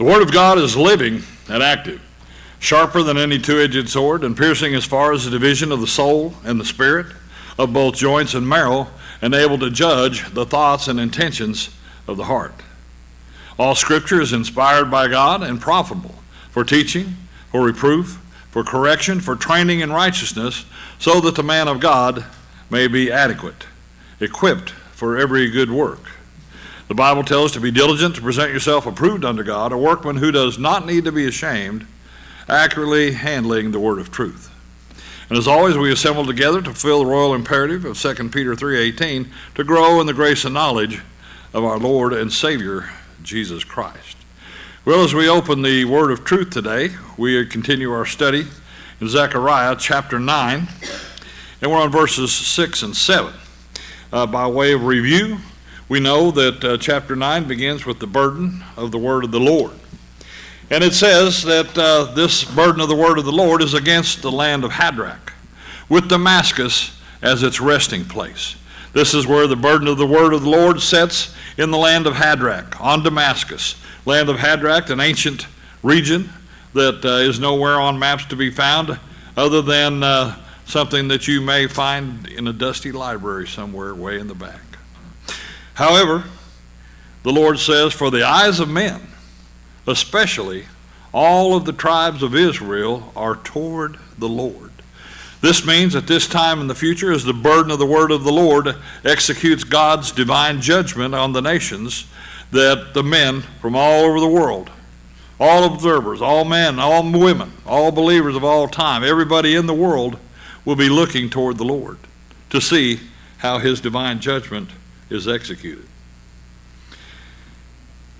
The Word of God is living and active, sharper than any two-edged sword, and piercing as far as the division of the soul and the spirit, of both joints and marrow, and able to judge the thoughts and intentions of the heart. All Scripture is inspired by God and profitable for teaching, for reproof, for correction, for training in righteousness, so that the man of God may be adequate, equipped for every good work. The Bible tells us to be diligent, to present yourself approved unto God, a workman who does not need to be ashamed, accurately handling the word of truth. And as always, we assemble together to fulfill the royal imperative of 2 Peter 3:18, to grow in the grace and knowledge of our Lord and Savior, Jesus Christ. Well, as we open the word of truth today, we continue our study in Zechariah chapter 9, and we're on verses 6 and 7. By way of review, we know that chapter 9 begins with the burden of the word of the Lord. And it says that this burden of the word of the Lord is against the land of Hadrach, with Damascus as its resting place. This is where the burden of the word of the Lord sets, in the land of Hadrach, on Damascus. Land of Hadrach, an ancient region that is nowhere on maps to be found other than something that you may find in a dusty library somewhere way in the back. However, the Lord says, for the eyes of men, especially all of the tribes of Israel, are toward the Lord. This means at this time in the future, as the burden of the word of the Lord executes God's divine judgment on the nations, that the men from all over the world, all observers, all men, all women, all believers of all time, everybody in the world will be looking toward the Lord to see how his divine judgment is executed.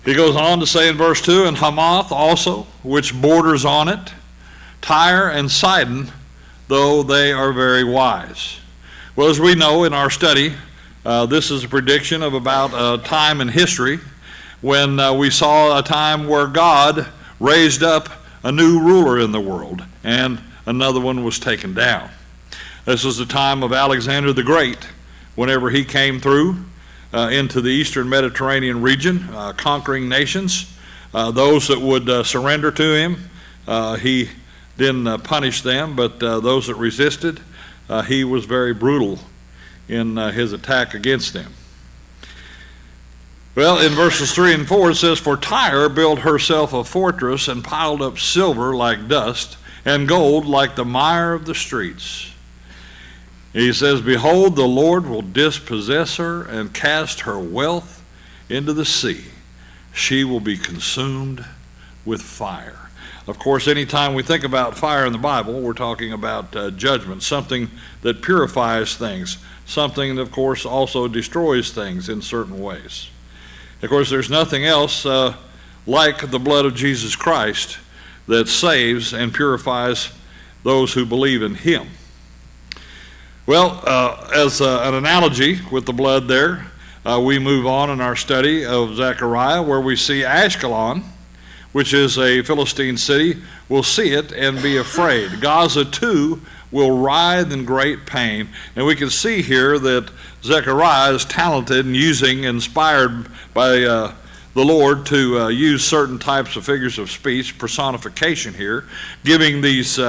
He goes on to say in verse 2, and Hamath also, which borders on it, Tyre and Sidon, though they are very wise. Well, as we know in our study, this is a prediction of about a time in history when we saw a time where God raised up a new ruler in the world, and another one was taken down. This was the time of Alexander the Great, whenever he came through into the eastern Mediterranean region, conquering nations. Those that would surrender to him, he didn't punish them, but those that resisted, he was very brutal in his attack against them. Well, in verses 3 and 4 it says, for Tyre built herself a fortress and piled up silver like dust and gold like the mire of the streets. He says, behold, the Lord will dispossess her and cast her wealth into the sea. She will be consumed with fire. Of course, anytime we think about fire in the Bible, we're talking about judgment, something that purifies things, something that, of course, also destroys things in certain ways. Of course, there's nothing else like the blood of Jesus Christ that saves and purifies those who believe in him. Well, as an analogy with the blood there, we move on in our study of Zechariah, where we see Ashkelon, which is a Philistine city, will see it and be afraid. Gaza, too, will writhe in great pain. And we can see here that Zechariah is talented and inspired by the Lord to use certain types of figures of speech, personification here, giving these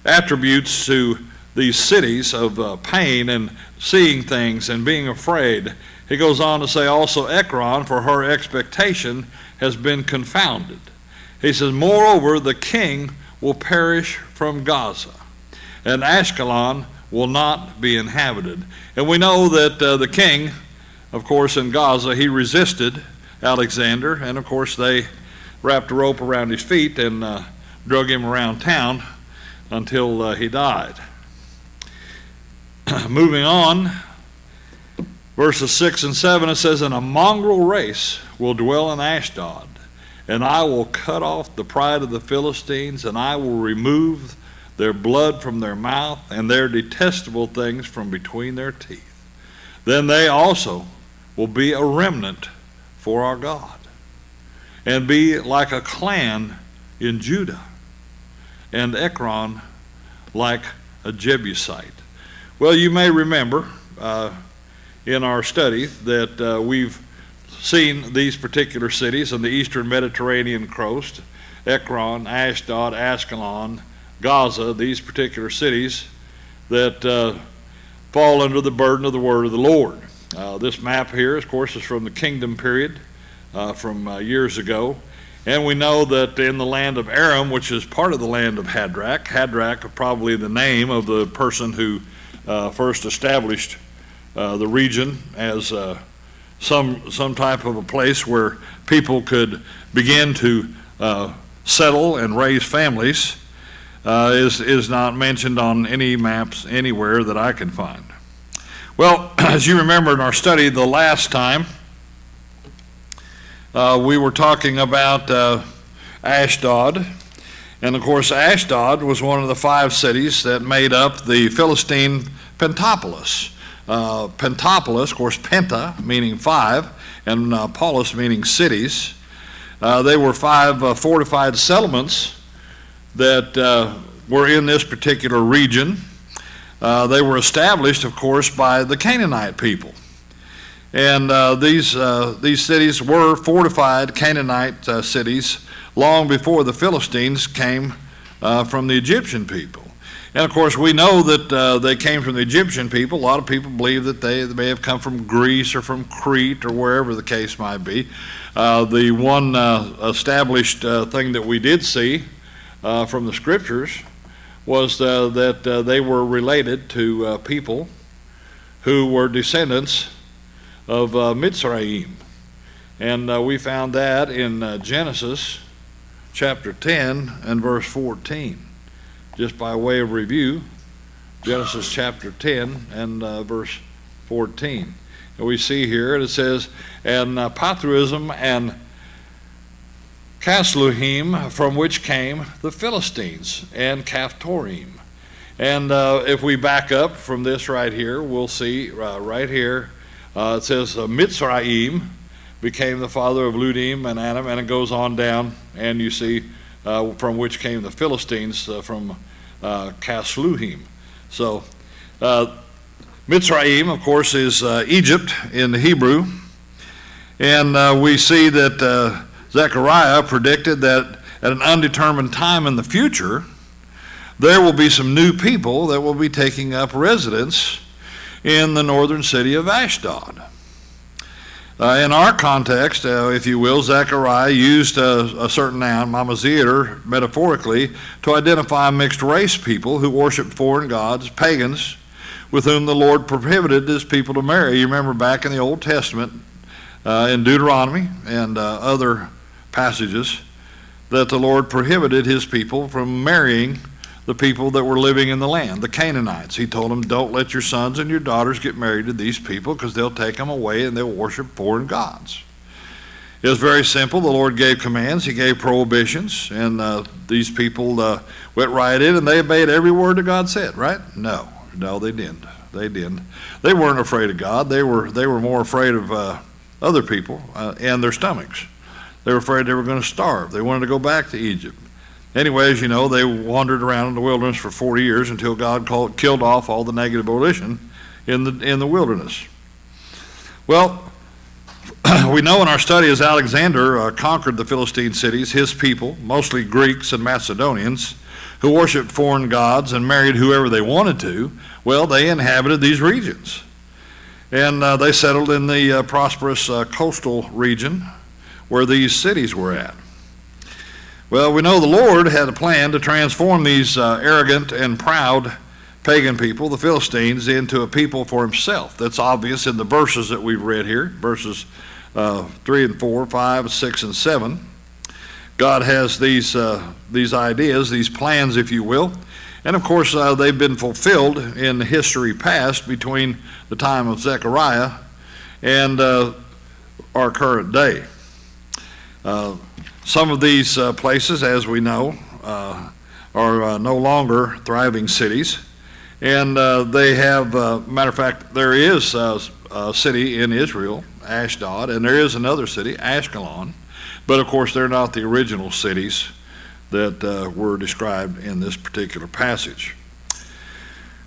attributes to these cities of pain and seeing things and being afraid. He goes on to say also Ekron, for her expectation has been confounded. He says, moreover, the king will perish from Gaza, and Ashkelon will not be inhabited. And we know that the king, of course, in Gaza, he resisted Alexander, and of course they wrapped a rope around his feet and drug him around town until he died. Moving on, verses 6 and 7, it says, and a mongrel race will dwell in Ashdod, and I will cut off the pride of the Philistines, and I will remove their blood from their mouth, and their detestable things from between their teeth. Then they also will be a remnant for our God, and be like a clan in Judah, and Ekron like a Jebusite. Well, you may remember in our study that we've seen these particular cities on the eastern Mediterranean coast, Ekron, Ashdod, Askelon, Gaza, these particular cities that fall under the burden of the word of the Lord. This map here, of course, is from the kingdom period from years ago. And we know that in the land of Aram, which is part of the land of Hadrach, Hadrach probably the name of the person who first established the region as some type of a place where people could begin to settle and raise families, is not mentioned on any maps anywhere that I can find. Well, as you remember in our study the last time, we were talking about Ashdod, and of course Ashdod was one of the 5 cities that made up the Philistine Pentapolis. Pentapolis, of course, penta meaning 5, and polis meaning cities. They were 5 fortified settlements that were in this particular region. They were established, of course, by the Canaanite people. And these cities were fortified Canaanite cities long before the Philistines came from the Egyptian people. And of course, we know that they came from the Egyptian people. A lot of people believe that they may have come from Greece or from Crete or wherever the case might be. The one established thing that we did see from the scriptures was that they were related to people who were descendants of Mitzrayim. And we found that in Genesis chapter 10 and verse 14. Just by way of review, Genesis chapter 10 and verse 14. And we see here, it says, and Pathruism and Casluhim, from which came the Philistines, and Caphtorim. And if we back up from this right here, we'll see right here, it says Mitzrayim became the father of Ludim and Anam, and it goes on down, and you see from which came the Philistines from Casluhim. So Mitzrayim, of course, is Egypt in the Hebrew, and we see that Zechariah predicted that at an undetermined time in the future, there will be some new people that will be taking up residence in the northern city of Ashdod. In our context, if you will, Zechariah used a certain noun, mamazir, metaphorically, to identify mixed race people who worship foreign gods, pagans, with whom the Lord prohibited his people to marry. You remember back in the Old Testament, in Deuteronomy and other passages, that the Lord prohibited his people from marrying the people that were living in the land, the Canaanites. He told them, don't let your sons and your daughters get married to these people because they'll take them away and they'll worship foreign gods. It was very simple. The Lord gave commands. He gave prohibitions, and these people went right in and they obeyed every word that God said, right? No, they didn't. They didn't. They weren't afraid of God. They were more afraid of other people and their stomachs. They were afraid they were going to starve. They wanted to go back to Egypt. Anyway, as you know, they wandered around in the wilderness for 40 years until God killed off all the negative volition in the wilderness. Well, we know in our study as Alexander conquered the Philistine cities, his people, mostly Greeks and Macedonians, who worshiped foreign gods and married whoever they wanted to, well, they inhabited these regions. And they settled in the prosperous coastal region where these cities were at. Well, we know the Lord had a plan to transform these arrogant and proud pagan people, the Philistines, into a people for himself. That's obvious in the verses that we've read here, verses 3 and 4, 5, 6, and 7. God has these ideas, these plans, if you will. And of course, they've been fulfilled in the history past between the time of Zechariah and our current day. Some of these places, as we know, are no longer thriving cities. And they have, matter of fact, there is a city in Israel, Ashdod, and there is another city, Ashkelon. But of course, they're not the original cities that were described in this particular passage.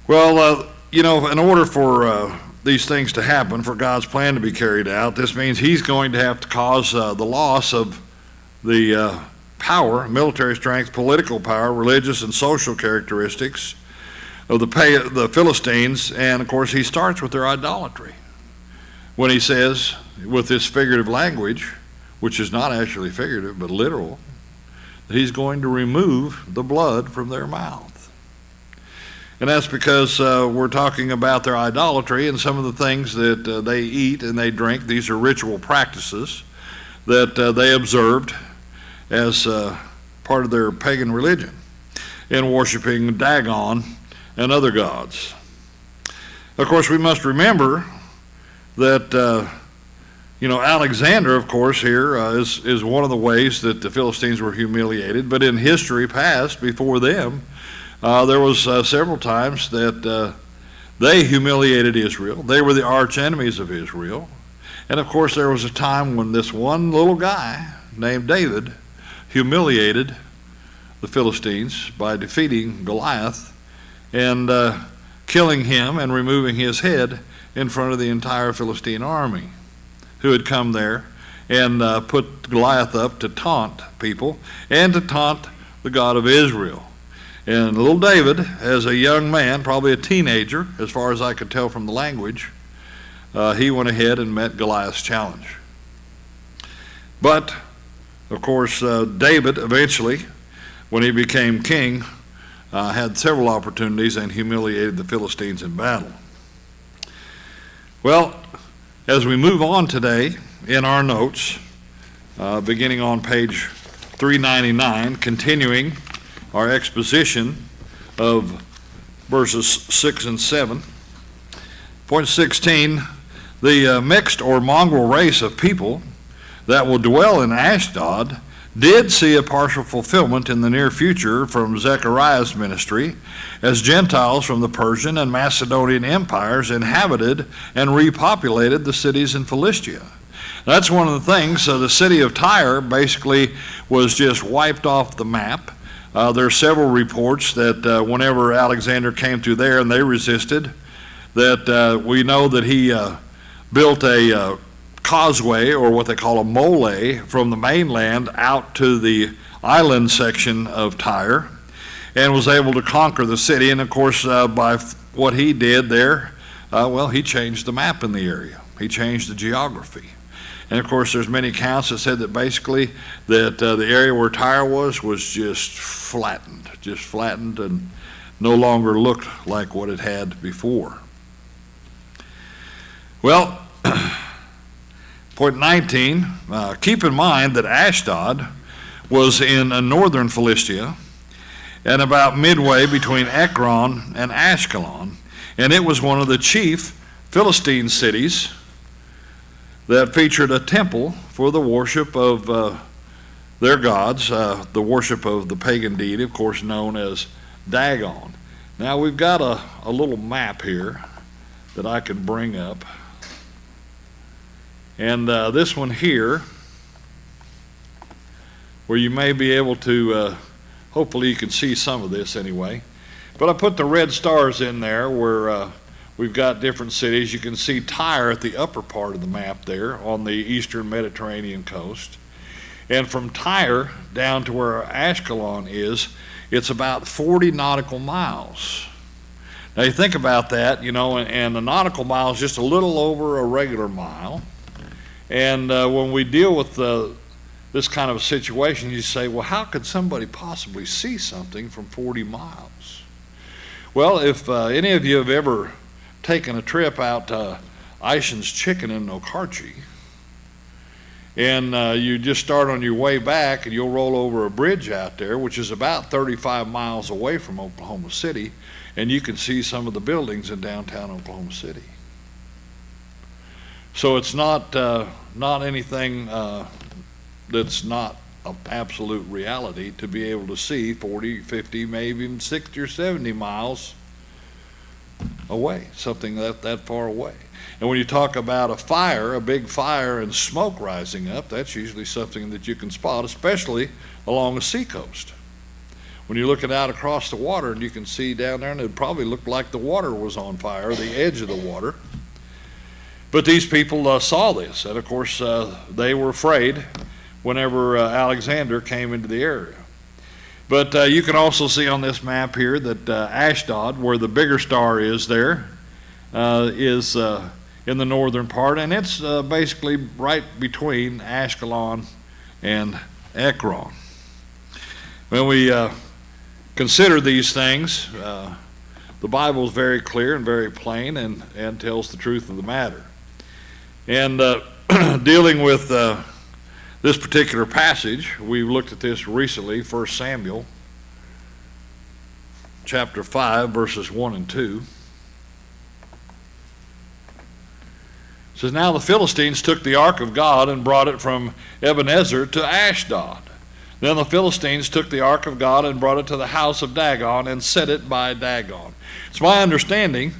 Well, in order for these things to happen, for God's plan to be carried out, this means he's going to have to cause the loss of the power, military strength, political power, religious and social characteristics of the Philistines. And of course, he starts with their idolatry when he says, with this figurative language, which is not actually figurative but literal, that he's going to remove the blood from their mouth. And that's because we're talking about their idolatry and some of the things that they eat and they drink. These are ritual practices that they observed as part of their pagan religion in worshiping Dagon and other gods. Of course, we must remember that Alexander, of course, here is one of the ways that the Philistines were humiliated. But in history past, before them, there was several times that they humiliated Israel. They were the arch enemies of Israel. And of course, there was a time when this one little guy named David humiliated the Philistines by defeating Goliath and killing him and removing his head in front of the entire Philistine army who had come there and put Goliath up to taunt people and to taunt the God of Israel. And little David, as a young man, probably a teenager, as far as I could tell from the language, he went ahead and met Goliath's challenge. But, of course, David eventually, when he became king, had several opportunities and humiliated the Philistines in battle. Well, as we move on today in our notes, beginning on page 399, continuing our exposition of verses 6 and 7. Point 16, the mixed or mongrel race of people that will dwell in Ashdod did see a partial fulfillment in the near future from Zechariah's ministry, as Gentiles from the Persian and Macedonian empires inhabited and repopulated the cities in Philistia. That's one of the things. The city of Tyre basically was just wiped off the map. There are several reports that whenever Alexander came through there and they resisted, that we know that he built a causeway, or what they call a mole, from the mainland out to the island section of Tyre, and was able to conquer the city. And of course, by what he did there, he changed the map in the area. He changed the geography. And of course, there's many accounts that said that basically that the area where Tyre was just flattened and no longer looked like what it had before. Well, point 19, keep in mind that Ashdod was in northern Philistia and about midway between Ekron and Ashkelon, and it was one of the chief Philistine cities that featured a temple for the worship of their gods, the worship of the pagan deity, of course, known as Dagon. Now, we've got a little map here that I can bring up. And this one here, where you may be able to, hopefully you can see some of this anyway. But I put the red stars in there where we've got different cities. You can see Tyre at the upper part of the map there on the eastern Mediterranean coast. And from Tyre down to where Ashkelon is, it's about 40 nautical miles. Now you think about that, and a nautical mile is just a little over a regular mile. And when we deal with this kind of a situation, you say, well, how could somebody possibly see something from 40 miles? Well, if any of you have ever taken a trip out to Ishan's Chicken in Okarche, and you just start on your way back and you'll roll over a bridge out there, which is about 35 miles away from Oklahoma City, and you can see some of the buildings in downtown Oklahoma City. So it's not anything that's not an absolute reality to be able to see 40, 50, maybe even 60 or 70 miles away, something that far away. And when you talk about a fire, a big fire and smoke rising up, that's usually something that you can spot, especially along the seacoast. When you're looking out across the water and you can see down there, and it probably looked like the water was on fire, the edge of the water. But these people saw this, and of course they were afraid whenever Alexander came into the area. But you can also see on this map here that Ashdod, where the bigger star is there, is in the northern part, and it's basically right between Ashkelon and Ekron. When we consider these things, the Bible is very clear and very plain and tells the truth of the matter. And dealing with this particular passage, we've looked at this recently, 1 Samuel chapter 5, verses 1 and 2. It says, "Now the Philistines took the ark of God and brought it from Ebenezer to Ashdod. Then the Philistines took the ark of God and brought it to the house of Dagon and set it by Dagon." It's my understanding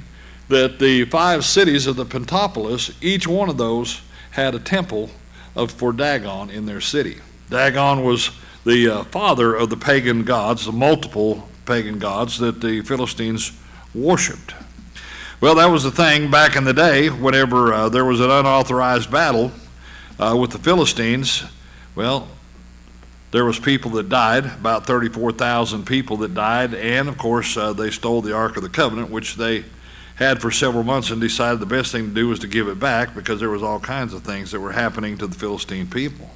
that the 5 cities of the Pentapolis, each one of those had a temple for Dagon in their city. Dagon was the father of the pagan gods, the multiple pagan gods that the Philistines worshipped. Well, that was the thing back in the day whenever there was an unauthorized battle with the Philistines. Well, there was people that died, about 34,000 people that died, and of course they stole the Ark of the Covenant, which they had for several months, and decided the best thing to do was to give it back because there was all kinds of things that were happening to the Philistine people.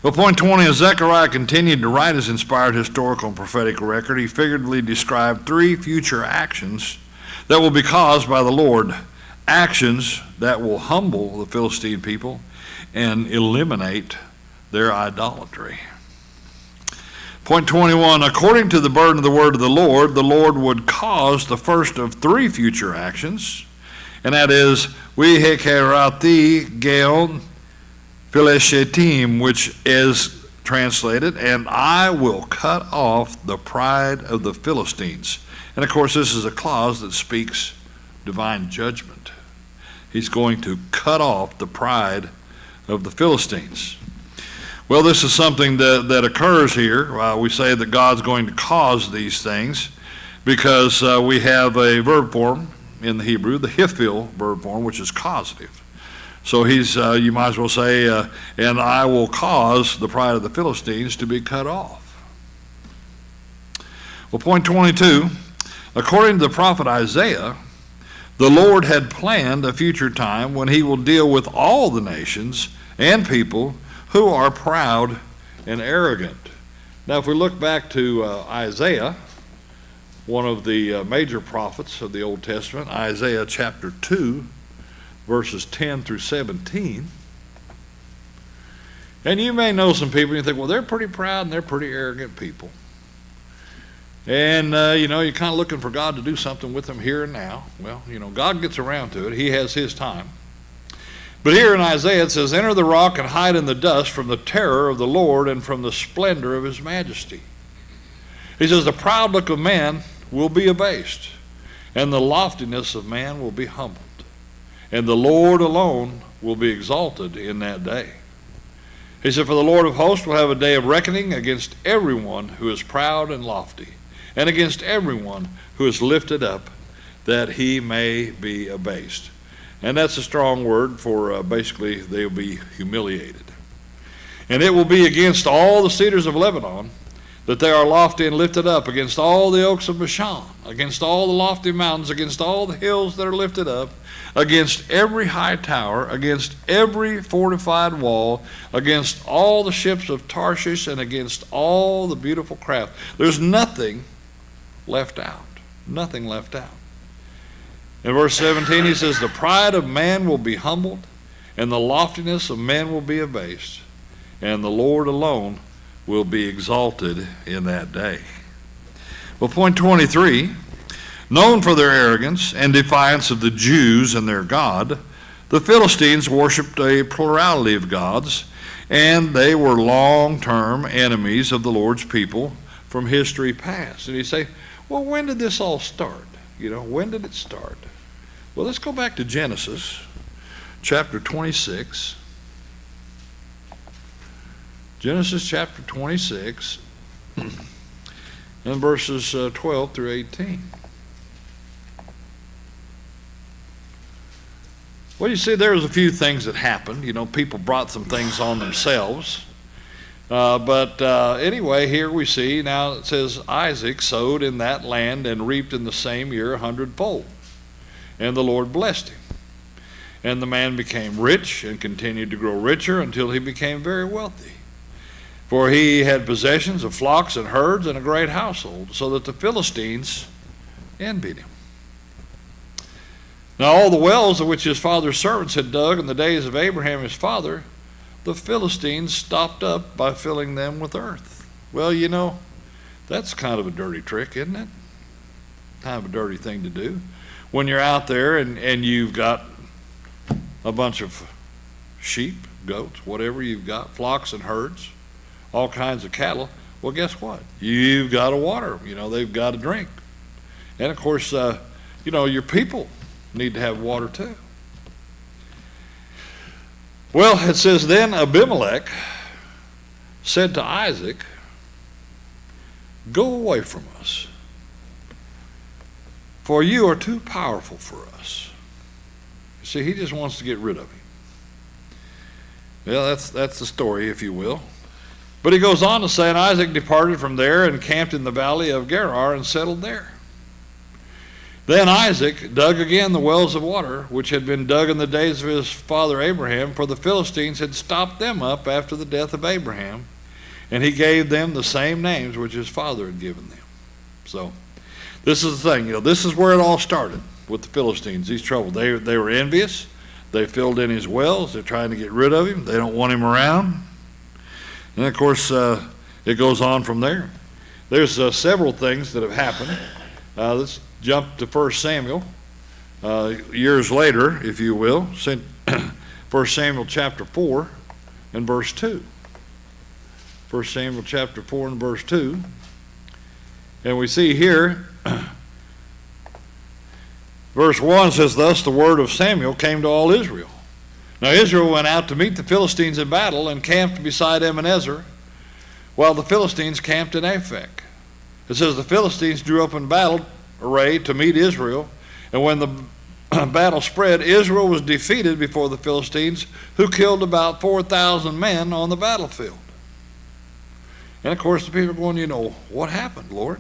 Well, point 20, as Zechariah continued to write his inspired historical and prophetic record, he figuratively described 3 future actions that will be caused by the Lord, actions that will humble the Philistine people and eliminate their idolatry. Point 21, according to the burden of the word of the Lord would cause the first of 3 future actions, and that is, Vihekerati Geon Philishetim, which is translated, and I will cut off the pride of the Philistines. And of course, this is a clause that speaks divine judgment. He's going to cut off the pride of the Philistines. Well, this is something that occurs here. We say that God's going to cause these things because we have a verb form in the Hebrew, the hifil verb form, which is causative. So you might as well say, and I will cause the pride of the Philistines to be cut off. Well, point 22, according to the prophet Isaiah, the Lord had planned a future time when he will deal with all the nations and people who are proud and arrogant. Now, if we look back to Isaiah, one of the major prophets of the Old Testament, Isaiah chapter 2, verses 10 through 17, and you may know some people, and you think, well, they're pretty proud and they're pretty arrogant people. And, you're kind of looking for God to do something with them here and now. Well, God gets around to it. He has his time. But here in Isaiah it says, enter the rock and hide in the dust from the terror of the Lord and from the splendor of his majesty. He says, the proud look of man will be abased, and the loftiness of man will be humbled, and the Lord alone will be exalted in that day. He said, for the Lord of hosts will have a day of reckoning against everyone who is proud and lofty, and against everyone who is lifted up, that he may be abased. And that's a strong word for basically they'll be humiliated. And it will be against all the cedars of Lebanon that they are lofty and lifted up, against all the oaks of Bashan, against all the lofty mountains, against all the hills that are lifted up, against every high tower, against every fortified wall, against all the ships of Tarshish, and against all the beautiful craft. There's nothing left out. Nothing left out. In verse 17 he says, the pride of man will be humbled, and the loftiness of men will be abased, and the Lord alone will be exalted in that day. Well, point 23, known for their arrogance and defiance of the Jews and their God, the Philistines worshipped a plurality of gods, and they were long-term enemies of the Lord's people from history past. And you say, well, when did this all start? When did it start? Well, let's go back to Genesis chapter 26. Genesis chapter 26 and verses 12 through 18. Well, you see, there was a few things that happened. People brought some things on themselves. But anyway, here we see, now it says, Isaac sowed in that land and reaped in the same year 100-fold. And the Lord blessed him. And the man became rich and continued to grow richer until he became very wealthy. For he had possessions of flocks and herds and a great household, so that the Philistines envied him. Now all the wells of which his father's servants had dug in the days of Abraham his father, the Philistines stopped up by filling them with earth. Well, that's kind of a dirty trick, isn't it? Kind of a dirty thing to do. When you're out there and you've got a bunch of sheep, goats, whatever you've got, flocks and herds, all kinds of cattle, well, guess what? You've got to water them. They've got to drink. And, of course, your people need to have water too. Well, it says, then Abimelech said to Isaac, go away from us, for you are too powerful for us. You see, he just wants to get rid of him. Well, that's the story, if you will. But he goes on to say, and Isaac departed from there and camped in the valley of Gerar and settled there. Then Isaac dug again the wells of water, which had been dug in the days of his father Abraham, for the Philistines had stopped them up after the death of Abraham, and he gave them the same names which his father had given them. So, this is the thing. This is where it all started with the Philistines, these troubles. They were envious. They filled in his wells. They're trying to get rid of him. They don't want him around. And, of course, it goes on from there. There's several things that have happened. Let's jump to 1 Samuel, years later, if you will, 1 Samuel chapter 4 and verse 2. 1 Samuel chapter 4 and verse 2. And we see here, verse 1 says, thus the word of Samuel came to all Israel. Now Israel went out to meet the Philistines in battle and camped beside Ebenezer, while the Philistines camped in Aphek. It says the Philistines drew up in battle array to meet Israel, and when the battle spread, Israel was defeated before the Philistines, who killed about 4,000 men on the battlefield. And of course the people are going, what happened, Lord?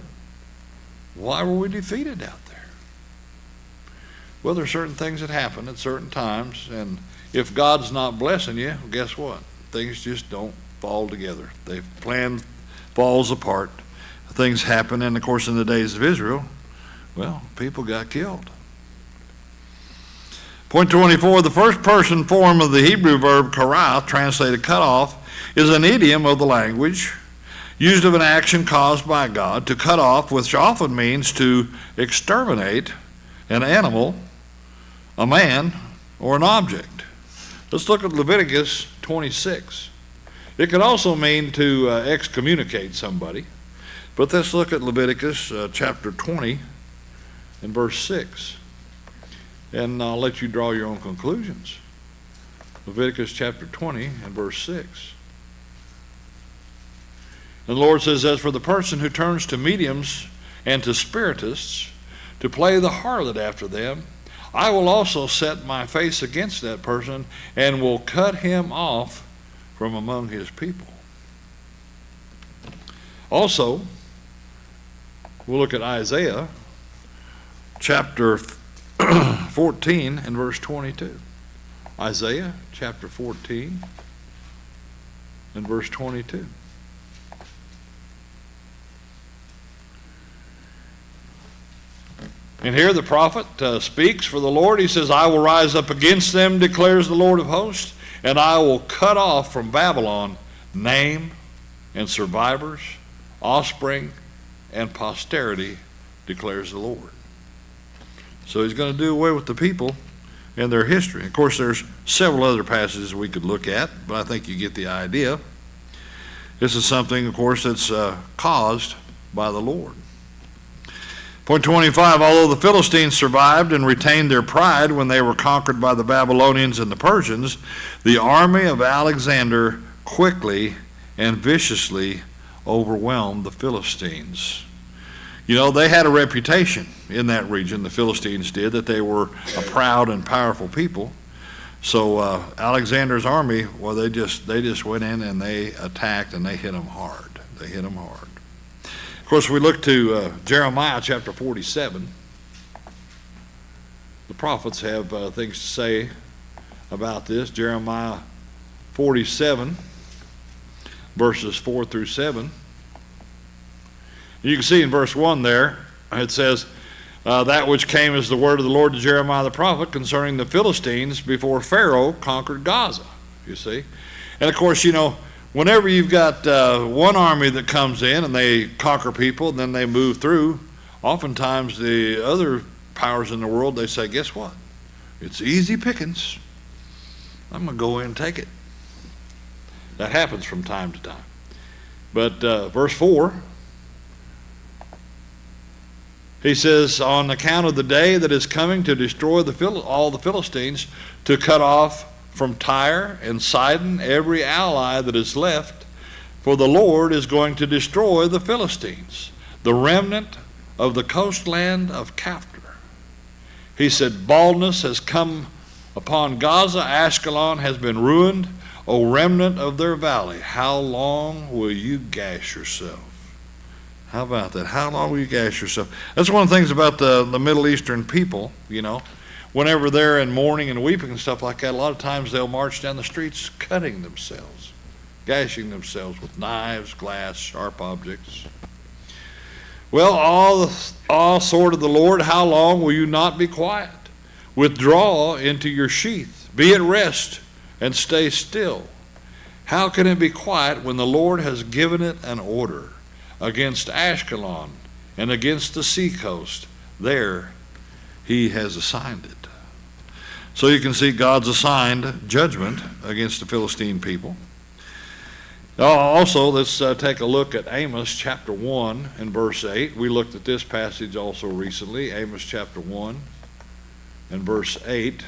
Why were we defeated out there? Well, there are certain things that happen at certain times, and if God's not blessing you, guess what? Things just don't fall together. The plan falls apart. Things happen, and of course in the days of Israel, well, people got killed. Point 24, the first person form of the Hebrew verb karah, translated cut off, is an idiom of the language used of an action caused by God to cut off, which often means to exterminate an animal, a man, or an object. Let's look at Leviticus 26. It could also mean to excommunicate somebody. But let's look at Leviticus chapter 20 and verse 6. And I'll let you draw your own conclusions. Leviticus chapter 20 and verse 6. And the Lord says, as for the person who turns to mediums and to spiritists to play the harlot after them, I will also set my face against that person and will cut him off from among his people. Also, we'll look at Isaiah chapter 14 and verse 22. Isaiah chapter 14 and verse 22. And here the prophet speaks for the Lord. He says, I will rise up against them, declares the Lord of hosts, and I will cut off from Babylon name and survivors, offspring and posterity, declares the Lord. So he's going to do away with the people and their history. Of course, there's several other passages we could look at, but I think you get the idea. This is something, of course, that's caused by the Lord. Point 25, although the Philistines survived and retained their pride when they were conquered by the Babylonians and the Persians, the army of Alexander quickly and viciously overwhelmed the Philistines. They had a reputation in that region, the Philistines did, that they were a proud and powerful people. So Alexander's army, well, they just went in and they attacked and they hit them hard. They hit them hard. Of course, we look to Jeremiah chapter 47. The prophets have things to say about this. Jeremiah 47, verses 4 through 7. You can see in verse 1 there, it says, that which came as the word of the Lord to Jeremiah the prophet concerning the Philistines before Pharaoh conquered Gaza, you see. And of course, whenever you've got one army that comes in and they conquer people, and then they move through, oftentimes the other powers in the world, they say, guess what? It's easy pickings. I'm going to go in and take it. That happens from time to time. But verse 4, he says, on account of the day that is coming to destroy all the Philistines, to cut off from Tyre and Sidon every ally that is left, for the Lord is going to destroy the Philistines, the remnant of the coastland of Caphtor. He said, baldness has come upon Gaza, Ashkelon has been ruined, O remnant of their valley, how long will you gash yourself? How about that? How long will you gash yourself? That's one of the things about the Middle Eastern people, whenever they're in mourning and weeping and stuff like that, a lot of times they'll march down the streets cutting themselves, gashing themselves with knives, glass, sharp objects. Well, all sword of the Lord, how long will you not be quiet? Withdraw into your sheath, be at rest, and stay still. How can it be quiet when the Lord has given it an order against Ashkelon and against the seacoast? There he has assigned it. So you can see God's assigned judgment against the Philistine people. Also, let's take a look at Amos chapter 1 and verse 8. We looked at this passage also recently, Amos chapter 1 and verse 8.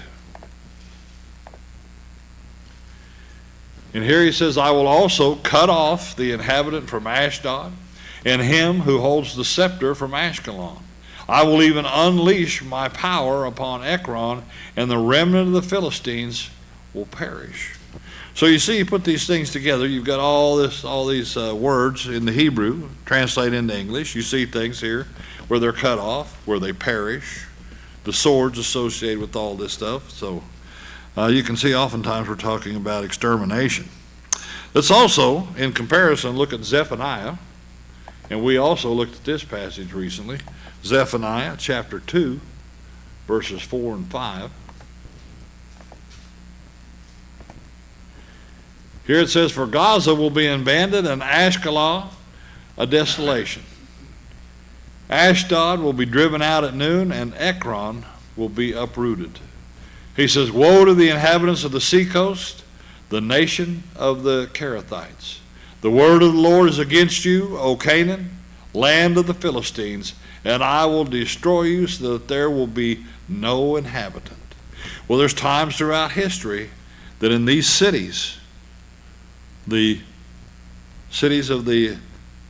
And here he says, I will also cut off the inhabitant from Ashdod, and him who holds the scepter from Ashkelon. I will even unleash my power upon Ekron, and the remnant of the Philistines will perish. So you see, you put these things together, you've got all these words in the Hebrew, translate into English. You see things here where they're cut off, where they perish, the swords associated with all this stuff. So you can see oftentimes we're talking about extermination. Let's also, in comparison, look at Zephaniah. And we also looked at this passage recently. Zephaniah chapter 2, verses 4 and 5. Here it says, for Gaza will be abandoned and Ashkelon a desolation. Ashdod will be driven out at noon and Ekron will be uprooted. He says, woe to the inhabitants of the seacoast, the nation of the Kerethites. The word of the Lord is against you, O Canaan, land of the Philistines, and I will destroy you so that there will be no inhabitant. Well, there's times throughout history that in these cities, the cities of the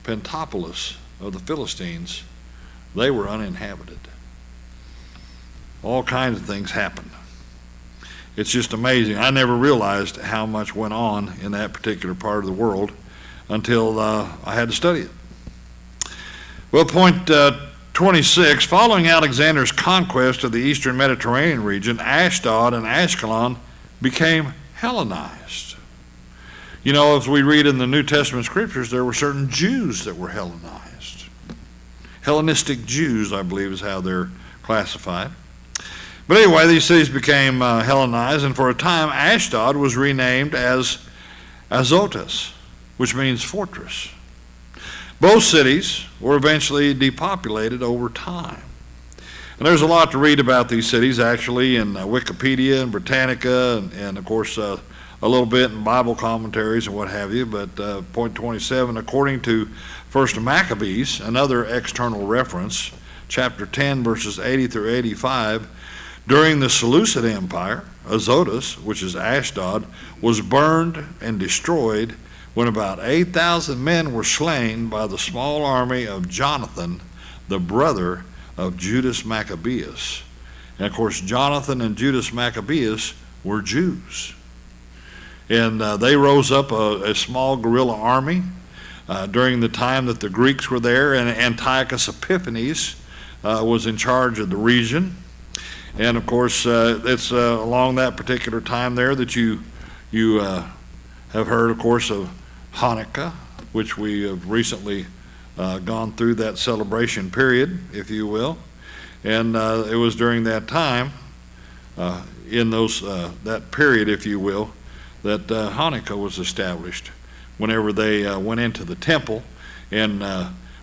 Pentapolis of the Philistines, they were uninhabited. All kinds of things happened. It's just amazing. I never realized how much went on in that particular part of the world until I had to study it. Well, point 26, following Alexander's conquest of the eastern Mediterranean region, Ashdod and Ashkelon became Hellenized. As we read in the New Testament scriptures, there were certain Jews that were Hellenized. Hellenistic Jews, I believe, is how they're classified. But anyway, these cities became Hellenized, and for a time Ashdod was renamed as Azotus, which means fortress. Both cities were eventually depopulated over time. And there's a lot to read about these cities, actually, in Wikipedia and Britannica, and of course, a little bit in Bible commentaries and what have you. But point 27, according to 1 Maccabees, another external reference, chapter 10, verses 80 through 85, during the Seleucid Empire, Azotus, which is Ashdod, was burned and destroyed when about 8,000 men were slain by the small army of Jonathan, the brother of Judas Maccabeus. And of course, Jonathan and Judas Maccabeus were Jews. And they rose up a small guerrilla army during the time that the Greeks were there, and Antiochus Epiphanes was in charge of the region. And of course, it's along that particular time there that you have heard, of course, of Hanukkah, which we have recently gone through that celebration period, if you will. And it was during that time, in that period, if you will, that Hanukkah was established, whenever they went into the temple and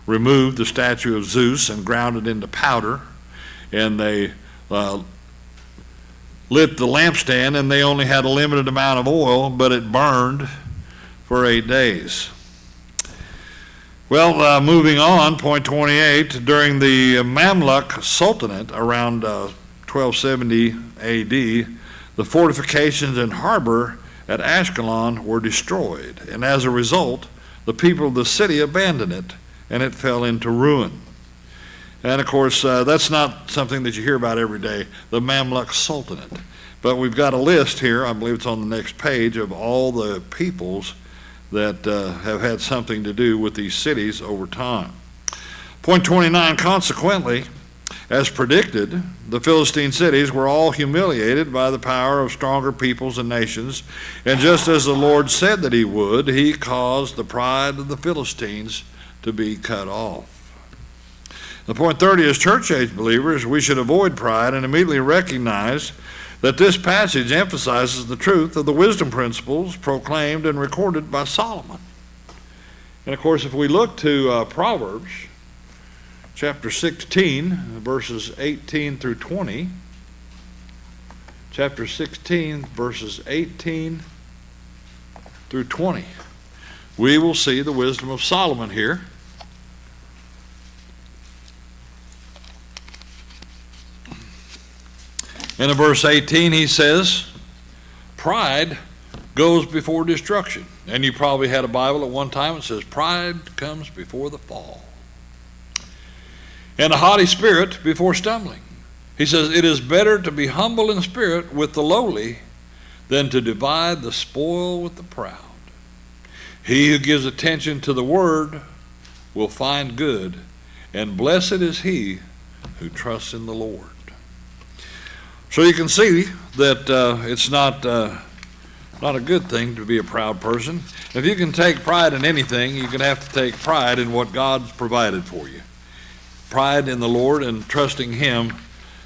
removed the statue of Zeus and ground it into powder, and they lit the lampstand, and they only had a limited amount of oil, but it burned for 8 days. Well, moving on, point 28, during the Mamluk Sultanate around 1270 AD, the fortifications and harbor at Ashkelon were destroyed, and as a result, the people of the city abandoned it, and it fell into ruin. And of course, that's not something that you hear about every day, the Mamluk Sultanate. But we've got a list here, I believe it's on the next page, of all the peoples that have had something to do with these cities over time. Point 29, consequently, as predicted, the Philistine cities were all humiliated by the power of stronger peoples and nations, and just as the Lord said that he would, he caused the pride of the Philistines to be cut off. The point 30, as church age believers, we should avoid pride and immediately recognize that this passage emphasizes the truth of the wisdom principles proclaimed and recorded by Solomon. And of course, if we look to Proverbs chapter 16, verses 18 through 20, chapter 16, verses 18 through 20, we will see the wisdom of Solomon here. And in verse 18 he says, pride goes before destruction. And you probably had a Bible at one time that says, pride comes before the fall, and a haughty spirit before stumbling. He says, it is better to be humble in spirit with the lowly than to divide the spoil with the proud. He who gives attention to the word will find good, and blessed is he who trusts in the Lord. So you can see that it's not a good thing to be a proud person. If you can take pride in anything, you're going to have to take pride in what God's provided for you. Pride in the Lord and trusting him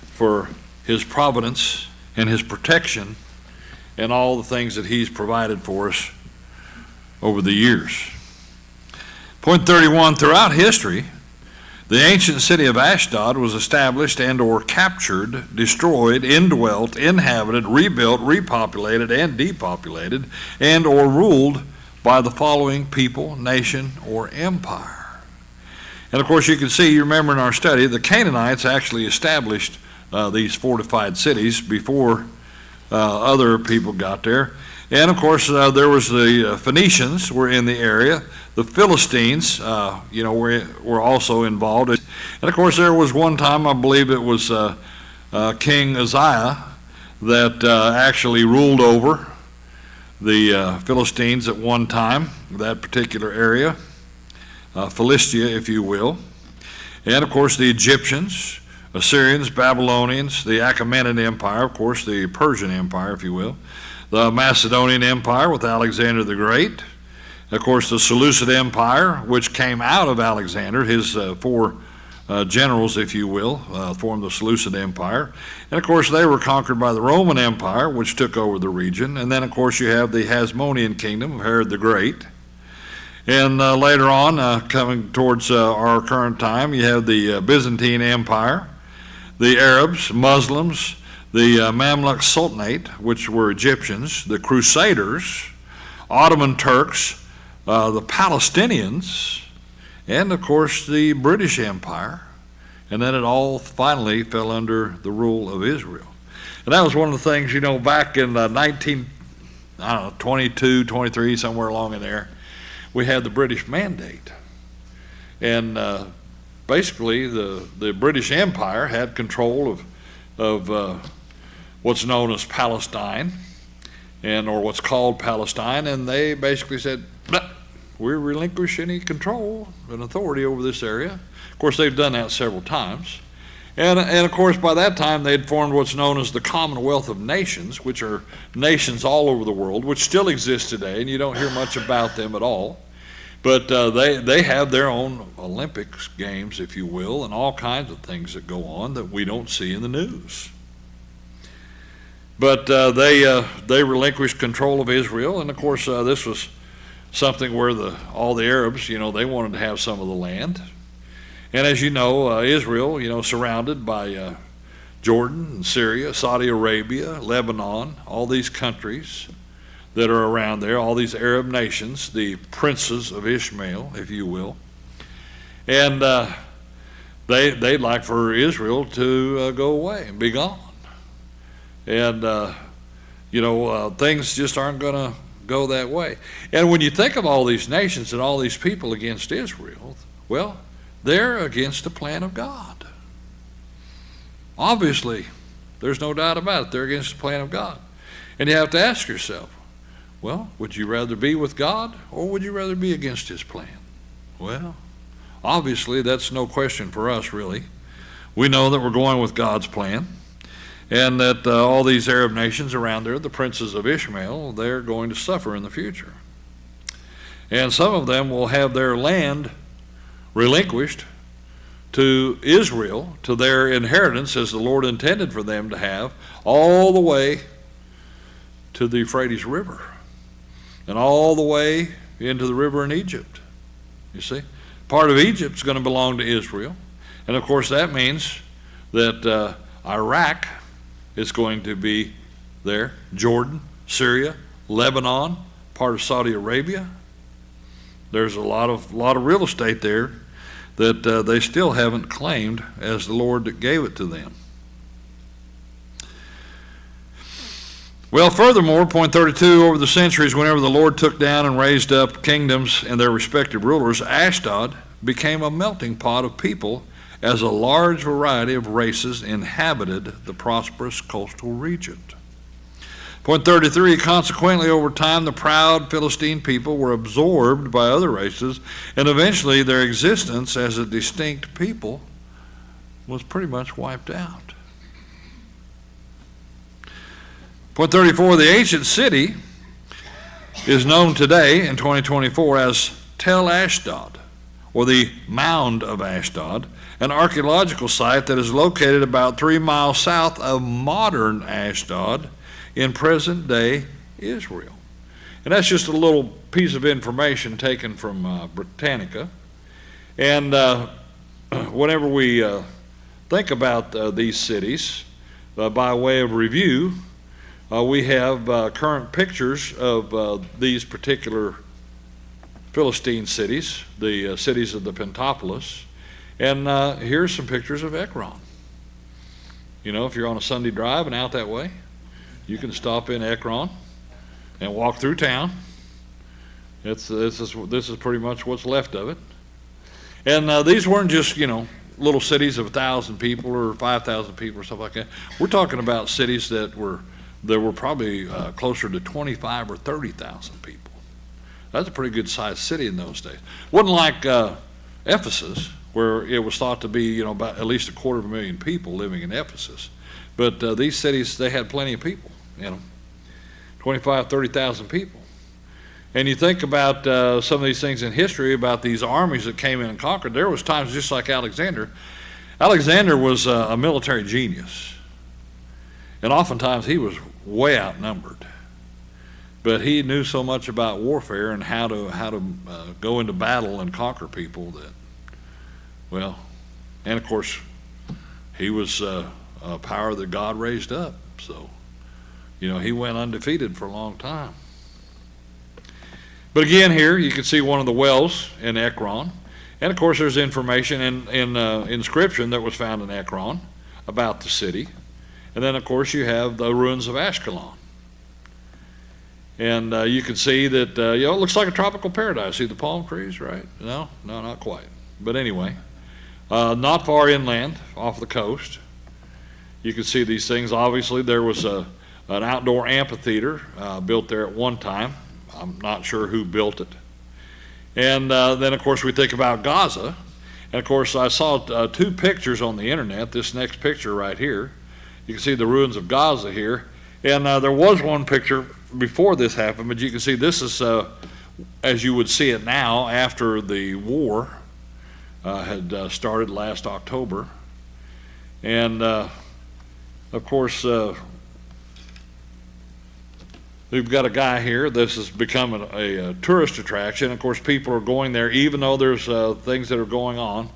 for his providence and his protection and all the things that he's provided for us over the years. Point 31, throughout history, the ancient city of Ashdod was established and or captured, destroyed, indwelt, inhabited, rebuilt, repopulated, and depopulated, and or ruled by the following people, nation, or empire. And of course you can see, you remember in our study, the Canaanites actually established these fortified cities before other people got there. And of course there was the Phoenicians were in the area. The Philistines, were also involved. And of course, there was one time, I believe it was King Uzziah, that actually ruled over the Philistines at one time, that particular area, Philistia, if you will. And of course, the Egyptians, Assyrians, Babylonians, the Achaemenid Empire, of course, the Persian Empire, if you will, the Macedonian Empire with Alexander the Great. Of course, the Seleucid Empire, which came out of Alexander, his four generals, if you will, formed the Seleucid Empire. And of course, they were conquered by the Roman Empire, which took over the region. And then, of course, you have the Hasmonean kingdom of Herod the Great. And later on, coming towards our current time, you have the Byzantine Empire, the Arabs, Muslims, the Mamluk Sultanate, which were Egyptians, the Crusaders, Ottoman Turks, the Palestinians, and of course the British Empire, and then it all finally fell under the rule of Israel. And that was one of the things, back in 22, 23, somewhere along in there, we had the British Mandate. And basically the British Empire had control of what's known as Palestine, or what's called Palestine, and they basically said, we relinquish any control and authority over this area. Of course, they've done that several times. And of course, by that time, they'd formed what's known as the Commonwealth of Nations, which are nations all over the world, which still exist today, and you don't hear much about them at all. But they have their own Olympics games, if you will, and all kinds of things that go on that we don't see in the news. But they relinquished control of Israel, and of course, this was something where all the Arabs, they wanted to have some of the land. And as you know, Israel, surrounded by Jordan and Syria, Saudi Arabia, Lebanon, all these countries that are around there, all these Arab nations, the princes of Ishmael, if you will. And they'd like for Israel to go away and be gone. And, things just aren't going to go that way. And when you think of all these nations and all these people against Israel, well, they're against the plan of God. Obviously, there's no doubt about it. They're against the plan of God. And you have to ask yourself, well, would you rather be with God or would you rather be against his plan? Well, obviously, that's no question for us, really. We know that we're going with God's plan, and that all these Arab nations around there, the princes of Ishmael, they're going to suffer in the future. And some of them will have their land relinquished to Israel, to their inheritance as the Lord intended for them to have, all the way to the Euphrates River and all the way into the river in Egypt. You see, part of Egypt is going to belong to Israel, and of course that means that Iraq is going to be there, Jordan, Syria, Lebanon, part of Saudi Arabia. There's a lot of real estate there that they still haven't claimed as the Lord that gave it to them. Well, furthermore, point 32, over the centuries, whenever the Lord took down and raised up kingdoms and their respective rulers, Ashdod became a melting pot of people as a large variety of races inhabited the prosperous coastal region. Point 33, consequently, over time, the proud Philistine people were absorbed by other races, and eventually their existence as a distinct people was pretty much wiped out. Point 34, the ancient city is known today in 2024 as Tel Ashdod, or the Mound of Ashdod, an archaeological site that is located about 3 miles south of modern Ashdod in present-day Israel. And that's just a little piece of information taken from Britannica. And whenever we think about these cities, by way of review, we have current pictures of these particular Philistine cities, the cities of the Pentapolis. And here's some pictures of Ekron. If you're on a Sunday drive and out that way, you can stop in Ekron and walk through town. This is pretty much what's left of it. And these weren't just, little cities of 1,000 people or 5,000 people or stuff like that. We're talking about cities that were probably closer to 25 or 30,000 people. That's a pretty good sized city in those days. Wasn't like Ephesus, where it was thought to be, about at least 250,000 people living in Ephesus. But these cities, they had plenty of people, 25, 30,000 people. And you think about some of these things in history about these armies that came in and conquered. There was times just like Alexander. Alexander was a military genius. And oftentimes he was way outnumbered. But he knew so much about warfare and how to go into battle and conquer people that, and of course, he was a power that God raised up. So, he went undefeated for a long time. But again, here you can see one of the wells in Ekron. And of course, there's information in inscription that was found in Ekron about the city. And then, of course, you have the ruins of Ashkelon. And you can see that, it looks like a tropical paradise. See the palm trees, right? No, not quite. But anyway, not far inland, off the coast, you can see these things. Obviously, there was a an outdoor amphitheater built there at one time. I'm not sure who built it. And then, of course, we think about Gaza. And, of course, I saw two pictures on the internet. This next picture right here, you can see the ruins of Gaza here. And there was one picture before this happened, but you can see this is, as you would see it now, after the war had started last October. And, of course, we've got a guy here. This has become a tourist attraction. Of course, people are going there even though there's things that are going on.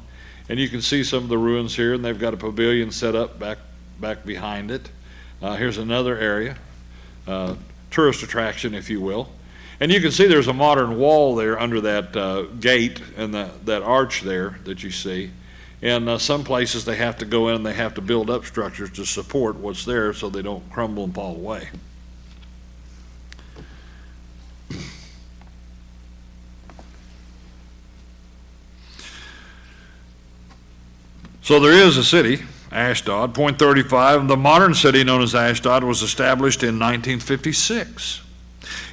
And you can see some of the ruins here, and they've got a pavilion set up back behind it. Here's another area, tourist attraction, if you will. And you can see there's a modern wall there under that gate and that arch there that you see. And some places they have to go in and they have to build up structures to support what's there so they don't crumble and fall away. So there is a city, Ashdod. Point 35, the modern city known as Ashdod was established in 1956,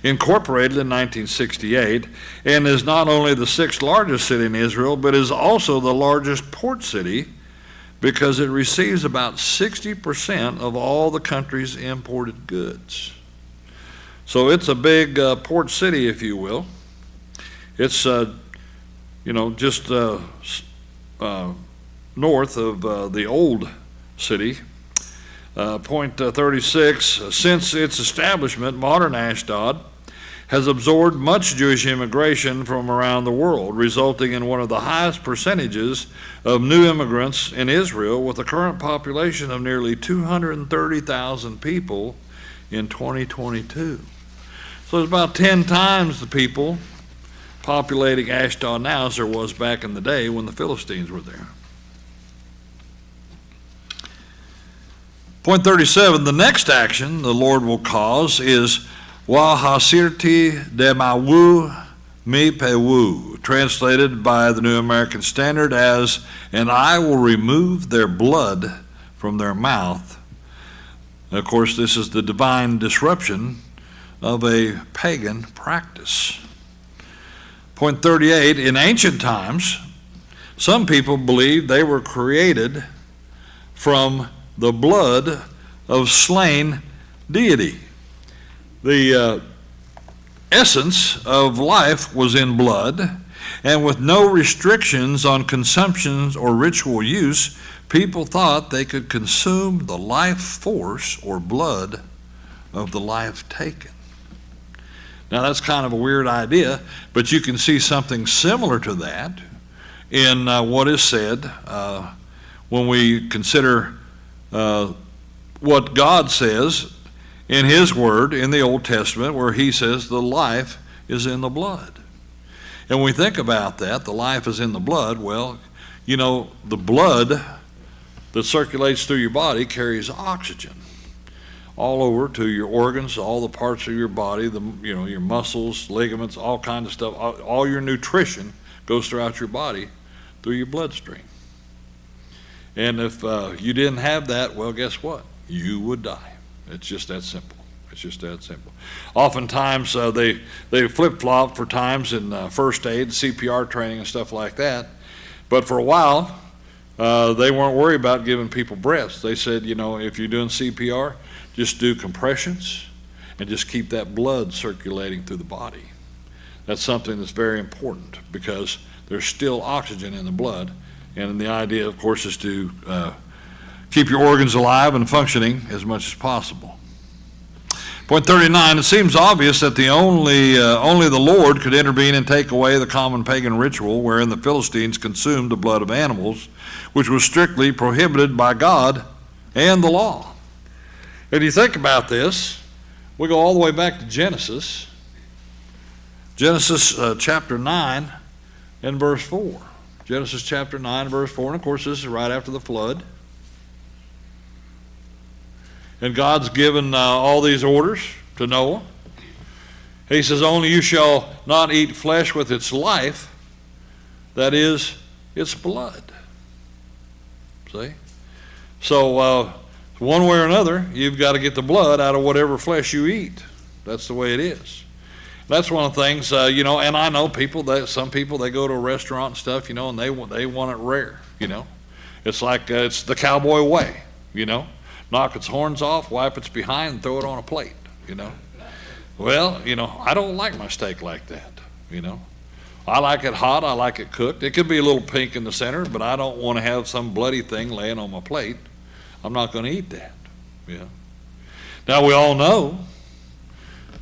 incorporated in 1968, and is not only the sixth largest city in Israel, but is also the largest port city because it receives about 60% of all the country's imported goods. So it's a big port city, if you will. It's, just north of the old city. Point 36, since its establishment, modern Ashdod has absorbed much Jewish immigration from around the world, resulting in one of the highest percentages of new immigrants in Israel, with a current population of nearly 230,000 people in 2022. So it's about 10 times the people populating Ashdod now as there was back in the day when the Philistines were there. Point 37, the next action the Lord will cause is Wahasirti demawu mi pewu, translated by the New American Standard as, and I will remove their blood from their mouth. Of course, this is the divine disruption of a pagan practice. Point 38, in ancient times, some people believed they were created from the blood of slain deity. The essence of life was in blood, and with no restrictions on consumption or ritual use, people thought they could consume the life force or blood of the life taken. Now that's kind of a weird idea, but you can see something similar to that in what is said when we consider what God says in His Word in the Old Testament, where He says the life is in the blood. And when we think about that, the life is in the blood, well, the blood that circulates through your body carries oxygen all over to your organs, all the parts of your body, your muscles, ligaments, all kinds of stuff. All your nutrition goes throughout your body through your bloodstream. And if you didn't have that, well, guess what? You would die. It's just that simple. It's just that simple. Oftentimes they flip-flop for times in first aid, CPR training and stuff like that. But for a while, they weren't worried about giving people breaths. They said, if you're doing CPR, just do compressions and just keep that blood circulating through the body. That's something that's very important because there's still oxygen in the blood. And the idea, of course, is to keep your organs alive and functioning as much as possible. Point 39, it seems obvious that only the Lord could intervene and take away the common pagan ritual wherein the Philistines consumed the blood of animals, which was strictly prohibited by God and the law. If you think about this, we go all the way back to Genesis chapter 9 and verse 4. Genesis chapter 9, verse 4, and of course this is right after the flood. And God's given all these orders to Noah. He says, only you shall not eat flesh with its life, that is, its blood. See? So One way or another, you've got to get the blood out of whatever flesh you eat. That's the way it is. That's one of the things, and I know some people, they go to a restaurant and stuff, and they want it rare, It's like, it's the cowboy way, Knock its horns off, wipe its behind, and throw it on a plate, Well, I don't like my steak like that, I like it hot, I like it cooked. It could be a little pink in the center, but I don't want to have some bloody thing laying on my plate. I'm not going to eat that, Now, we all know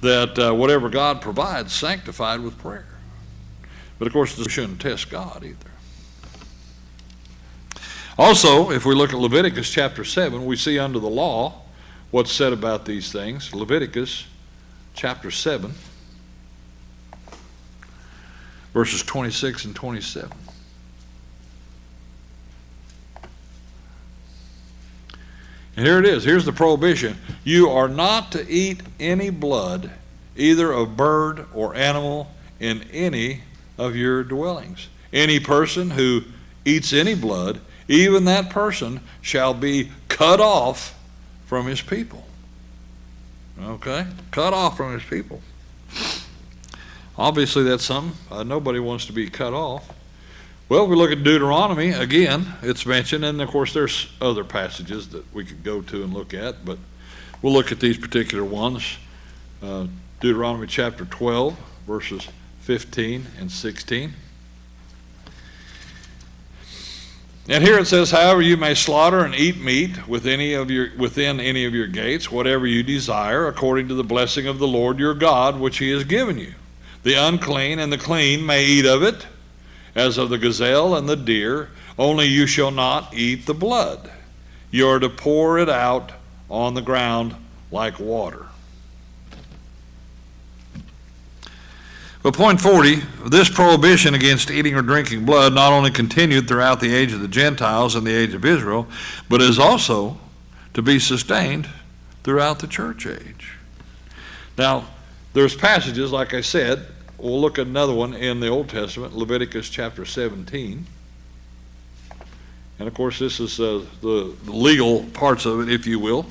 that whatever God provides, sanctified with prayer. But of course, we shouldn't test God either. Also, if we look at Leviticus chapter 7, we see under the law what's said about these things. Leviticus chapter 7, verses 26 and 27. And here it is. Here's the prohibition. You are not to eat any blood, either of bird or animal, in any of your dwellings. Any person who eats any blood, even that person shall be cut off from his people. Okay? Cut off from his people. Obviously, that's something. Nobody wants to be cut off. Well, if we look at Deuteronomy, again, it's mentioned, and of course there's other passages that we could go to and look at, but we'll look at these particular ones. Deuteronomy chapter 12, verses 15 and 16. And here it says, however, you may slaughter and eat meat within any of your gates, whatever you desire, according to the blessing of the Lord your God, which he has given you. The unclean and the clean may eat of it, as of the gazelle and the deer, only you shall not eat the blood. You are to pour it out on the ground like water. But point 40, this prohibition against eating or drinking blood not only continued throughout the age of the Gentiles and the age of Israel, but is also to be sustained throughout the church age. Now, there's passages, like I said. We'll look at another one in the Old Testament, Leviticus chapter 17. And of course, this is the legal parts of it, if you will.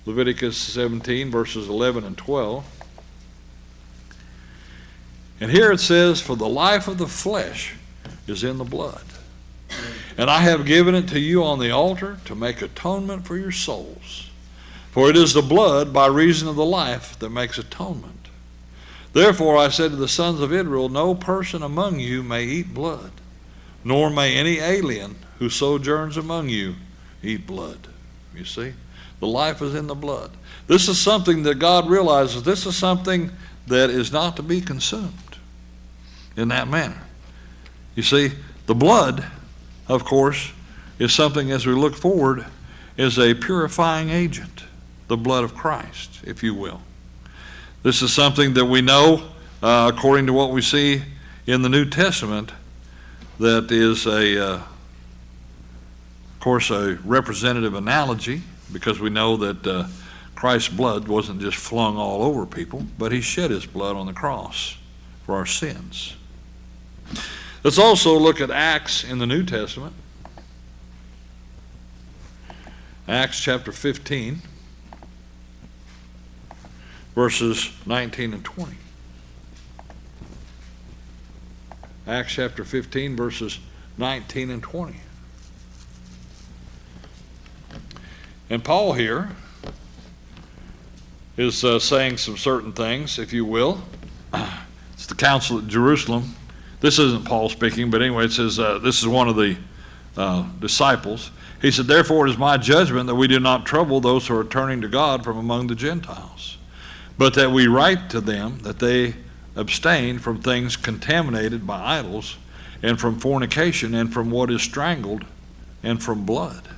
Leviticus 17, verses 11 and 12. And here it says, for the life of the flesh is in the blood. And I have given it to you on the altar to make atonement for your souls. For it is the blood by reason of the life that makes atonement. Therefore I said to the sons of Israel, no person among you may eat blood, nor may any alien who sojourns among you eat blood. You see, the life is in the blood. This is something that God realizes. This is something that is not to be consumed in that manner. You see, the blood, of course, is something, as we look forward, is a purifying agent, the blood of Christ, if you will. This is something that we know, according to what we see in the New Testament, that is of course, a representative analogy, because we know that Christ's blood wasn't just flung all over people, but he shed his blood on the cross for our sins. Let's also look at Acts in the New Testament. Acts chapter 15. Verses 19 and 20. Acts chapter 15, verses 19 and 20. And Paul here is saying some certain things, if you will. It's the council at Jerusalem. This isn't Paul speaking, but anyway, it says this is one of the disciples. He said, therefore it is my judgment that we do not trouble those who are turning to God from among the Gentiles, but that we write to them that they abstain from things contaminated by idols, and from fornication, and from what is strangled, and from blood.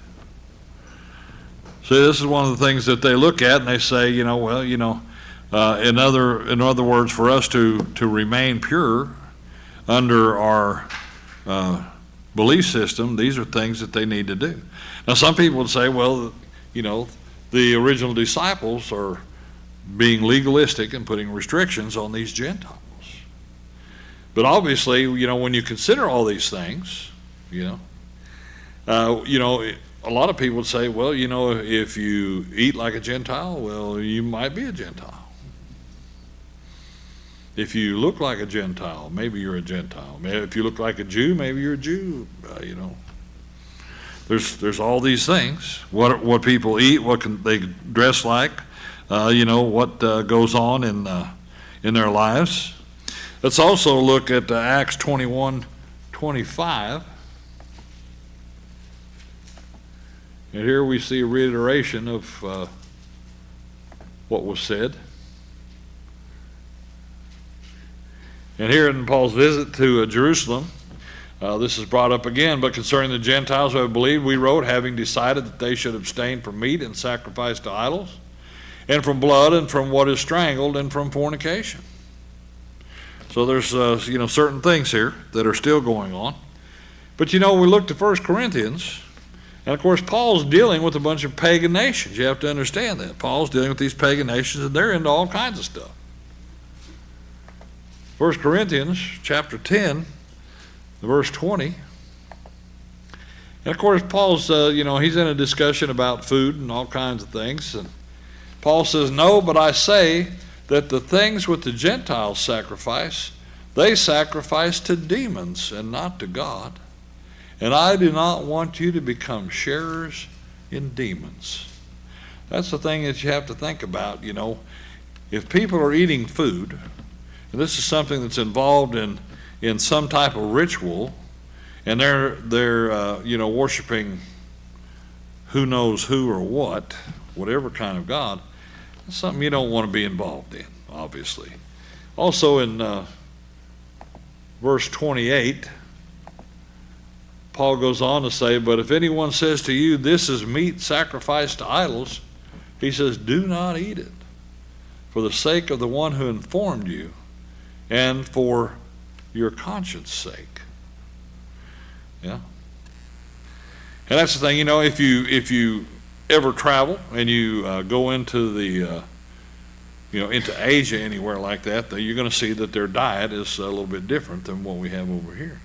See, this is one of the things that they look at and they say, in other words, for us to remain pure under our belief system, these are things that they need to do. Now, some people would say, well, the original disciples are being legalistic and putting restrictions on these Gentiles. But obviously, when you consider all these things, a lot of people would say, well, if you eat like a Gentile, well, you might be a Gentile. If you look like a Gentile, maybe you're a Gentile. If you look like a Jew, maybe you're a Jew. There's all these things. What people eat, what can they dress like, what goes on in their lives. Let's also look at Acts 21:25. And here we see a reiteration of what was said. And here in Paul's visit to Jerusalem, this is brought up again. But concerning the Gentiles who have believed, we wrote, having decided that they should abstain from meat and sacrifice to idols, and from blood, and from what is strangled, and from fornication. So there's certain things here that are still going on. But we look to 1 Corinthians, and of course Paul's dealing with a bunch of pagan nations. You have to understand that. Paul's dealing with these pagan nations, and they're into all kinds of stuff. 1 Corinthians chapter 10, verse 20. And of course Paul's, he's in a discussion about food and all kinds of things. And Paul says, no, but I say that the things which the Gentiles sacrifice, they sacrifice to demons and not to God. And I do not want you to become sharers in demons. That's the thing that you have to think about. If people are eating food, and this is something that's involved in some type of ritual, and they're worshiping who knows who or whatever kind of God, it's something you don't want to be involved in, obviously. Also in verse 28, Paul goes on to say, but if anyone says to you, this is meat sacrificed to idols, he says, do not eat it, for the sake of the one who informed you, and for your conscience sake. Yeah. And that's the thing, if you ever travel and you go into the into Asia, anywhere like that, you're going to see that their diet is a little bit different than what we have over here.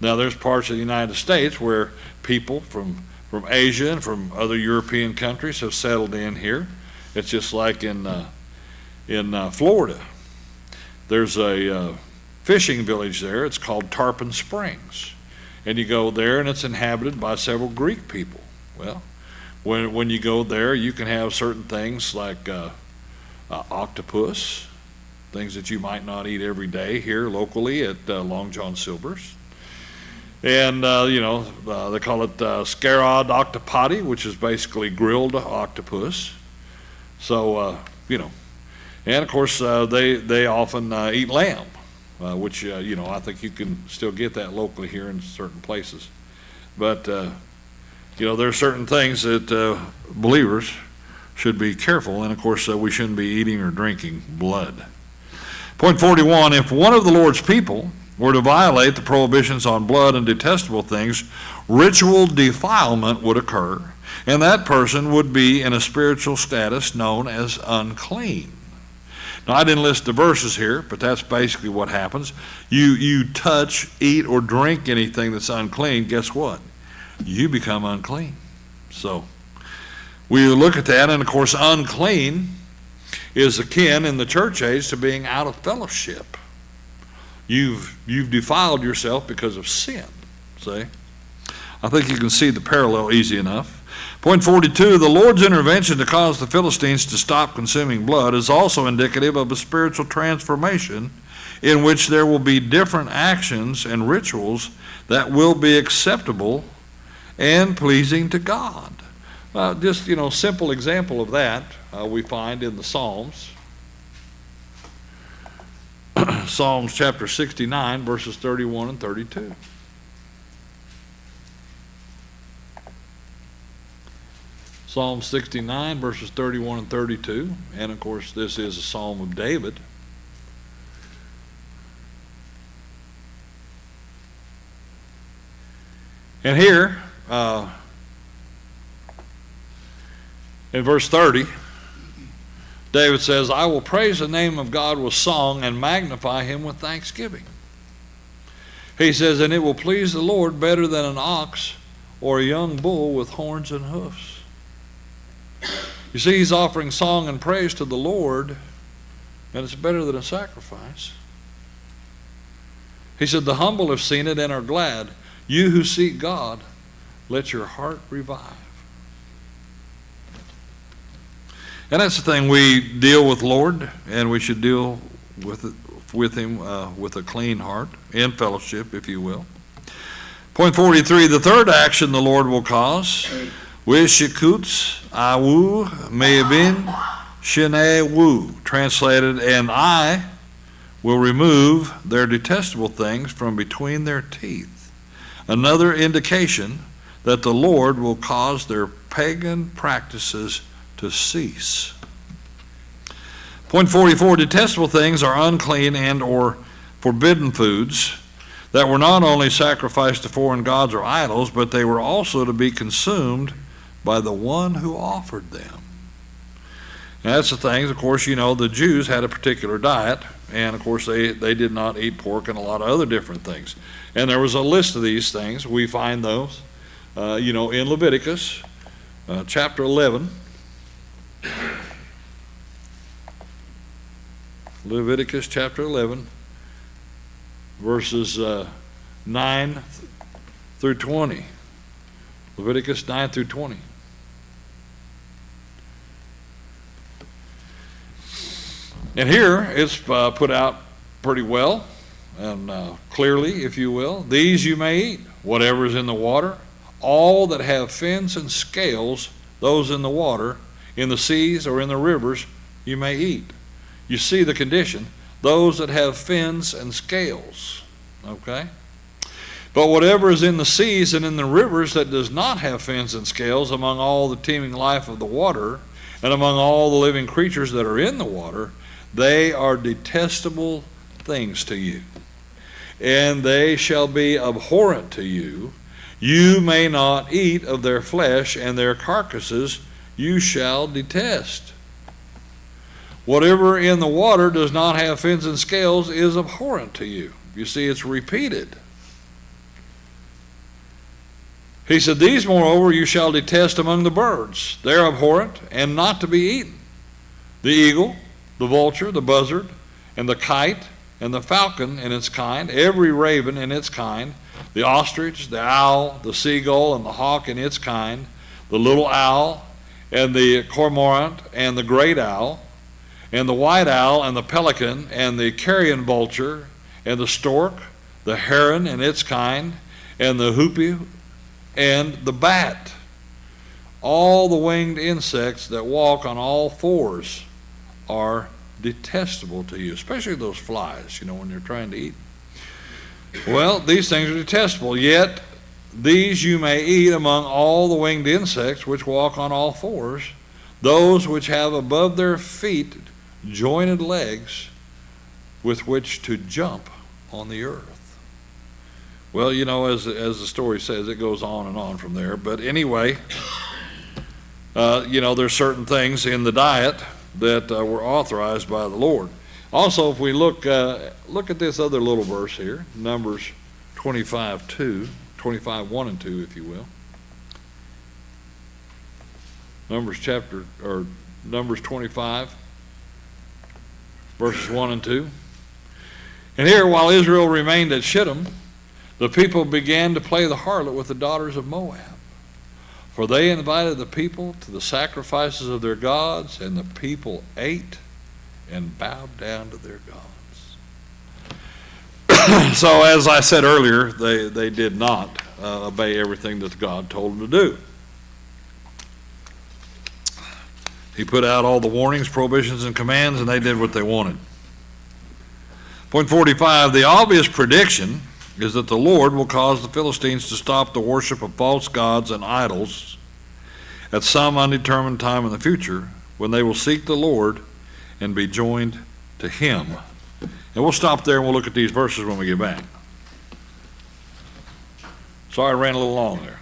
Now there's parts of the United States where people from Asia and from other European countries have settled in here. It's just like in Florida. There's a fishing village there. It's called Tarpon Springs. And you go there and it's inhabited by several Greek people. Well, when you go there, you can have certain things like octopus, things that you might not eat every day here locally at Long John Silver's. And, they call it scarod octopati, which is basically grilled octopus. So, and of course they often eat lamb, which, I think you can still get that locally here in certain places. But, there are certain things that believers should be careful, and of course we shouldn't be eating or drinking blood. Point 41, if one of the Lord's people were to violate the prohibitions on blood and detestable things, ritual defilement would occur, and that person would be in a spiritual status known as unclean. Now, I didn't list the verses here, but that's basically what happens. You touch, eat, or drink anything that's unclean, guess what? You become unclean. So we look at that, and of course unclean is akin in the church age to being out of fellowship. You've defiled yourself because of sin. See? I think you can see the parallel easy enough. Point 42, the Lord's intervention to cause the Philistines to stop consuming blood is also indicative of a spiritual transformation in which there will be different actions and rituals that will be acceptable and pleasing to God. Just, simple example of that we find in the Psalms. Psalms chapter 69, verses 31 and 32. Psalm 69, verses 31 and 32. And of course, this is a psalm of David. And here, in verse 30, David says, I will praise the name of God with song and magnify him with thanksgiving. He says, and it will please the Lord better than an ox or a young bull with horns and hoofs. You see, he's offering song and praise to the Lord, and it's better than a sacrifice. He said, the humble have seen it and are glad. You who seek God, let your heart revive. And that's the thing, we deal with Lord, and we should deal with him with a clean heart, in fellowship, if you will. Point 43, the third action the Lord will cause, Wishikuts awu meibin shene wu, translated, and I will remove their detestable things from between their teeth. Another indication that the Lord will cause their pagan practices to cease. Point 44, detestable things are unclean and or forbidden foods that were not only sacrificed to foreign gods or idols, but they were also to be consumed by the one who offered them. And that's the things, of course, you know, the Jews had a particular diet, and of course they did not eat pork and a lot of other different things. And there was a list of these things. We find those, in Leviticus chapter 11. Leviticus chapter 11, verses 9 through 20. Leviticus 9 through 20. And here it's put out pretty well and clearly, if you will. These you may eat, whatever is in the water, all that have fins and scales, those in the water, in the seas or in the rivers, you may eat. You see the condition, those that have fins and scales, okay? But whatever is in the seas and in the rivers that does not have fins and scales, among all the teeming life of the water, and among all the living creatures that are in the water, they are detestable things to you, and they shall be abhorrent to you. You may not eat of their flesh, and their carcasses you shall detest. Whatever in the water does not have fins and scales is abhorrent to you. You see, it's repeated. He said, these moreover you shall detest among the birds. They're abhorrent and not to be eaten. The eagle, the vulture, the buzzard, and the kite, and the falcon in its kind, every raven in its kind, the ostrich, the owl, the seagull, and the hawk in its kind, the little owl, and the cormorant, and the great owl, and the white owl, and the pelican, and the carrion vulture, and the stork, the heron and its kind, and the hoopie, and the bat. All the winged insects that walk on all fours are detestable to you, especially those flies, when you're trying to eat. Well, these things are detestable, yet these you may eat among all the winged insects which walk on all fours, those which have above their feet jointed legs with which to jump on the earth. Well, as the story says, it goes on and on from there. But anyway, there's certain things in the diet that were authorized by the Lord. Also, if we look at this other little verse here, Numbers 25:1 and 2, if you will. Numbers 25, verses 1 and 2. And here, while Israel remained at Shittim, the people began to play the harlot with the daughters of Moab. For they invited the people to the sacrifices of their gods, and the people ate and bowed down to their gods. So as I said earlier, they did not obey everything that God told them to do. He put out all the warnings, prohibitions, and commands, and they did what they wanted. Point 45, the obvious prediction is that the Lord will cause the Philistines to stop the worship of false gods and idols at some undetermined time in the future, when they will seek the Lord and be joined to him. And we'll stop there and we'll look at these verses when we get back. Sorry I ran a little long there.